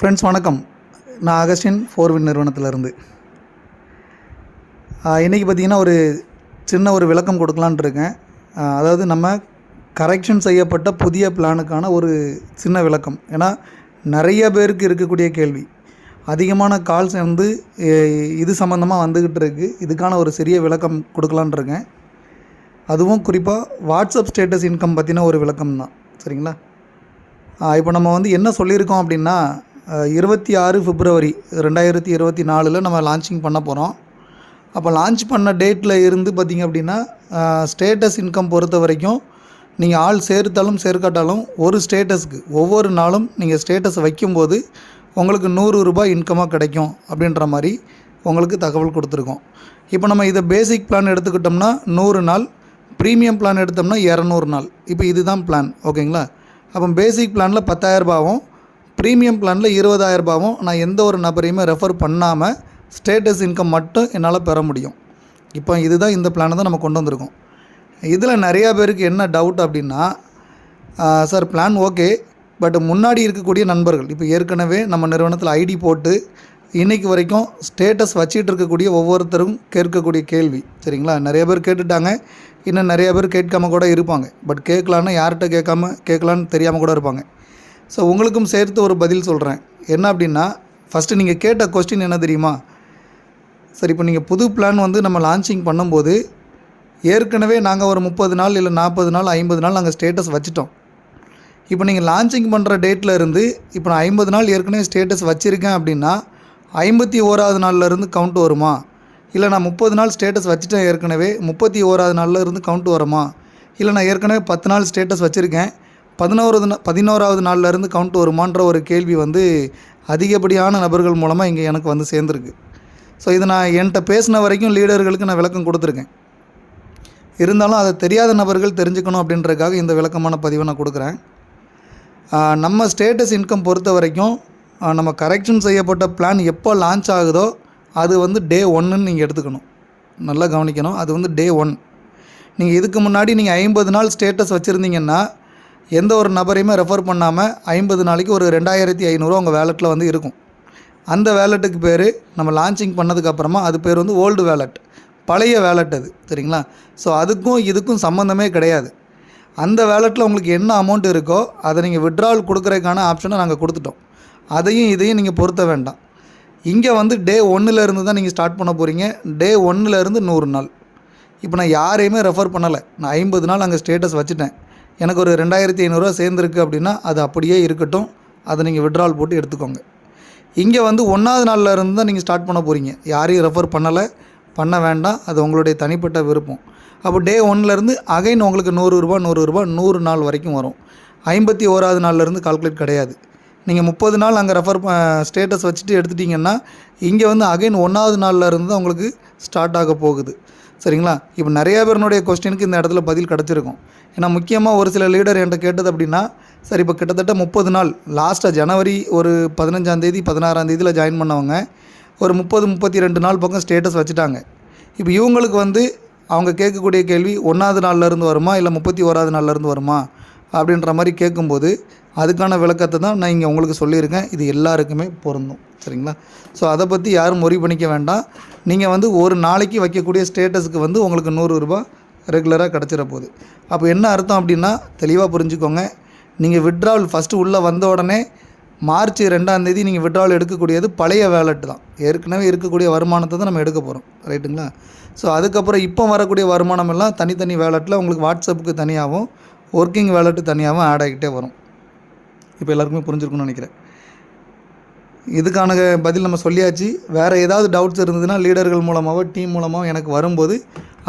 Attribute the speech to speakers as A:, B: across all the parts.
A: Friends வணக்கம். நான் Augustine ஃபோர்வின் நிறுவனத்திலேருந்து இன்றைக்கி பார்த்திங்கன்னா ஒரு சின்ன விளக்கம் கொடுக்கலான்ட்டு இருக்கேன். அதாவது நம்ம கரெக்ஷன் செய்யப்பட்ட புதிய பிளானுக்கான ஒரு சின்ன விளக்கம். ஏன்னா நிறைய பேருக்கு இருக்கக்கூடிய கேள்வி, அதிகமான கால்ஸ் இது சம்மந்தமாக வந்துக்கிட்டு இருக்குது. இதுக்கான ஒரு சிறிய விளக்கம் கொடுக்கலான் இருக்கேன். அதுவும் குறிப்பாக வாட்ஸ்அப் ஸ்டேட்டஸ் இன்கம் பற்றின ஒரு விளக்கம் தான். சரிங்களா? இப்போ நம்ம என்ன சொல்லியிருக்கோம் அப்படின்னா, 26 பிப்ரவரி 2024 நம்ம லான்ச்சிங் பண்ண போகிறோம். அப்போ லான்ச் பண்ண டேட்டில் இருந்து பார்த்திங்க அப்படின்னா, ஸ்டேட்டஸ் இன்கம் பொறுத்த வரைக்கும் நீங்கள் ஆள் சேர்த்தாலும் சேர்க்காட்டாலும் ஒரு ஸ்டேட்டஸ்க்கு ஒவ்வொரு நாளும் நீங்கள் ஸ்டேட்டஸ் வைக்கும்போது உங்களுக்கு 100 ரூபாய் இன்கமாக கிடைக்கும் அப்படின்ற மாதிரி உங்களுக்கு தகவல் கொடுத்துருக்கோம். இப்போ நம்ம இதை பேசிக் பிளான் எடுத்துக்கிட்டோம்னா 100 நாள், ப்ரீமியம் பிளான் எடுத்தோம்னா 200 நாள். இப்போ இதுதான் பிளான். ஓகேங்களா? அப்போ பேசிக் பிளானில் 10,000 ரூபாவும், ப்ரீமியம் பிளானில் 20,000 ரூபாவும் நான் எந்த ஒரு நபரையுமே ரெஃபர் பண்ணாமல் ஸ்டேட்டஸ் இன்கம் மட்டும் என்னால் பெற முடியும். இப்போ இதுதான் இந்த பிளானை தான் நம்ம கொண்டு வந்திருக்கோம். இதில் நிறையா பேருக்கு என்ன டவுட் அப்படின்னா, சார் பிளான் ஓகே, பட் முன்னாடி இருக்கக்கூடிய நண்பர்கள் இப்போ ஏற்கனவே நம்ம நிறுவனத்தில் ஐடி போட்டு இன்றைக்கு வரைக்கும் ஸ்டேட்டஸ் வச்சிட்டு இருக்கக்கூடிய ஒவ்வொருத்தரும் கேட்கக்கூடிய கேள்வி. சரிங்களா? நிறைய பேர் கேட்டுட்டாங்க, இன்னும் நிறைய பேர் கேட்காம கூட இருப்பாங்க. பட் கேட்கலான்னு யார்கிட்ட கேட்கலான்னு தெரியாமல் கூட இருப்பாங்க. ஸோ உங்களுக்கும் சேர்த்து ஒரு பதில் சொல்கிறேன். என்ன அப்படின்னா, ஃபஸ்ட்டு நீங்கள் கேட்ட கொஸ்டின் என்ன தெரியுமா? சரி, இப்போ நீங்கள் புது பிளான் நம்ம லான்ச்சிங் பண்ணும்போது ஏற்கனவே நாங்கள் ஒரு 30 நாள் இல்லை 40 நாள் 50 நாள் நாங்கள் ஸ்டேட்டஸ் வச்சுட்டோம். இப்போ நீங்கள் லான்ச்சிங் பண்ணுற டேட்டில் இருந்து இப்போ நான் 50 நாள் ஏற்கனவே ஸ்டேட்டஸ் வச்சுருக்கேன் அப்படின்னா 51வது நாள்லேருந்து கவுண்ட் வருமா? இல்லை நான் 30 நாள் ஸ்டேட்டஸ் வச்சுட்டேன் ஏற்கனவே, 31வது நாளில் இருந்து கவுண்ட் வருமா? இல்லை நான் ஏற்கனவே 10 நாள் ஸ்டேட்டஸ் வச்சுருக்கேன், 11வது நாள்லேருந்து கவுண்ட் வருமான்ற ஒரு கேள்வி அதிகப்படியான நபர்கள் மூலமாக இங்கே எனக்கு சேர்ந்துருக்கு. ஸோ இது நான் என்கிட்ட பேசின வரைக்கும் லீடர்களுக்கு நான் விளக்கம் கொடுத்துருக்கேன். இருந்தாலும் அதை தெரியாத நபர்கள் தெரிஞ்சுக்கணும் அப்படின்றதுக்காக இந்த விளக்கமான பதிவை நான் கொடுக்குறேன். நம்ம ஸ்டேட்டஸ் இன்கம் பொறுத்த வரைக்கும் நம்ம கரெக்ஷன் செய்யப்பட்ட பிளான் எப்போ லான்ச் ஆகுதோ அது டே 1ன்னு நீங்கள் எடுத்துக்கணும். நல்லா கவனிக்கணும். அது டே 1. நீங்கள் இதுக்கு முன்னாடி நீங்கள் 50 நாள் ஸ்டேட்டஸ் வச்சுருந்தீங்கன்னா எந்த ஒரு நபரையுமே ரெஃபர் பண்ணாமல் 50 நாளைக்கு ஒரு 2,500 உங்கள் வேலெட்டில் இருக்கும். அந்த வேலெட்டுக்கு பேர் நம்ம லான்ச்சிங் பண்ணதுக்கப்புறமா அது பேர் ஓல்டு வேலெட், பழைய வேலெட் அது. சரிங்களா? ஸோ அதுக்கும் இதுக்கும் சம்மந்தமே கிடையாது. அந்த வேலெட்டில் உங்களுக்கு என்ன அமௌண்ட் இருக்கோ அதை நீங்கள் விட்ரால் கொடுக்குறதுக்கான ஆப்ஷனை நாங்கள் கொடுத்துட்டோம். அதையும் இதையும் நீங்கள் பொருத்த வேண்டாம். இங்கே டே 1லேருந்து தான் நீங்கள் ஸ்டார்ட் பண்ண போகிறீங்க. டே 1லேருந்து 100 நாள். இப்போ நான் யாரையுமே ரெஃபர் பண்ணலை. நான் 50 நாள் அங்கே ஸ்டேட்டஸ் வச்சுட்டேன். எனக்கு ஒரு 2,500 சேர்ந்துருக்கு அப்படின்னா அது அப்படியே இருக்கட்டும். அதை நீங்கள் விட்ரால் போட்டு எடுத்துக்கோங்க. இங்கே 1வது நாளில் இருந்து தான் நீங்கள் ஸ்டார்ட் பண்ண போகிறீங்க. யாரையும் ரெஃபர் பண்ண வேண்டாம். அது உங்களுடைய தனிப்பட்ட விருப்பம். அப்போ டே 1லேருந்து அகைன் உங்களுக்கு 100 ரூபா 100 நாள் வரைக்கும் வரும். 51வது நாள்லேருந்து கால்குலேட் கிடையாது. நீங்கள் 30 நாள் அங்கே ஸ்டேட்டஸ் வச்சுட்டு எடுத்துட்டிங்கன்னா இங்கே அகைன் 1வது நாளில் இருந்து தான் உங்களுக்கு ஸ்டார்ட் ஆக போகுது. சரிங்களா? இப்போ நிறையா பேருனுடைய கொஸ்டினுக்கு இந்த இடத்துல பதில் கிடச்சிருக்கும். ஏன்னா முக்கியமாக ஒரு சில லீடர் என்கிட்ட கேட்டது அப்படின்னா, சார் இப்போ கிட்டத்தட்ட 30 நாள் லாஸ்ட்டாக ஜனவரி ஒரு 15ஆம் தேதி 16ஆம் தேதியில் ஜாயின் பண்ணவங்க ஒரு 30-32 நாள் பக்கம் ஸ்டேட்டஸ் வச்சுட்டாங்க. இப்போ இவங்களுக்கு அவங்க கேட்கக்கூடிய கேள்வி 1வது நாள்லேருந்து வருமா இல்லை 31வது நாள்லேருந்து வருமா அப்படின்ற மாதிரி கேட்கும்போது அதுக்கான விளக்கத்தை தான் நான் இங்கே உங்களுக்கு சொல்லியிருக்கேன். இது எல்லாருக்குமே பொருந்தும். சரிங்களா? ஸோ அதை பற்றி யாரும் worry பண்ணிக்க வேண்டாம். நீங்கள் ஒரு நாளைக்கு வைக்கக்கூடிய ஸ்டேட்டஸுக்கு உங்களுக்கு 100 ரூபாய் ரெகுலராக கிடச்சிட போகுது. அப்போ என்ன அர்த்தம் அப்படின்னா தெளிவாக புரிஞ்சுக்கோங்க. நீங்கள் விட்ராவல் ஃபஸ்ட்டு உள்ளே வந்த உடனே மார்ச் 2ஆம் தேதி நீங்கள் விட்ராவல் எடுக்கக்கூடியது பழைய வேலெட் தான். ஏற்கனவே இருக்கக்கூடிய வருமானத்தை தான் நம்ம எடுக்க போகிறோம். ரைட்டுங்களா? ஸோ அதுக்கப்புறம் இப்போ வரக்கூடிய வருமானம் எல்லாம் தனித்தனி வேலெட்டில் உங்களுக்கு வாட்ஸ்அப்புக்கு தனியாகவும் ஒர்க்கிங் வேலெட்டு தனியாகவும் ஆட் ஆகிட்டே வரும். இப்போ எல்லாருக்குமே புரிஞ்சிருக்குன்னு நினைக்கிறேன். இதுக்கான பதில் நம்ம சொல்லியாச்சு. வேறு ஏதாவது டவுட்ஸ் இருந்ததுன்னா லீடர்கள் மூலமாகவோ டீம் மூலமாகவோ எனக்கு வரும்போது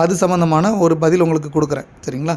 A: அது சம்மந்தமான ஒரு பதில் உங்களுக்கு கொடுக்குறேன். சரிங்களா?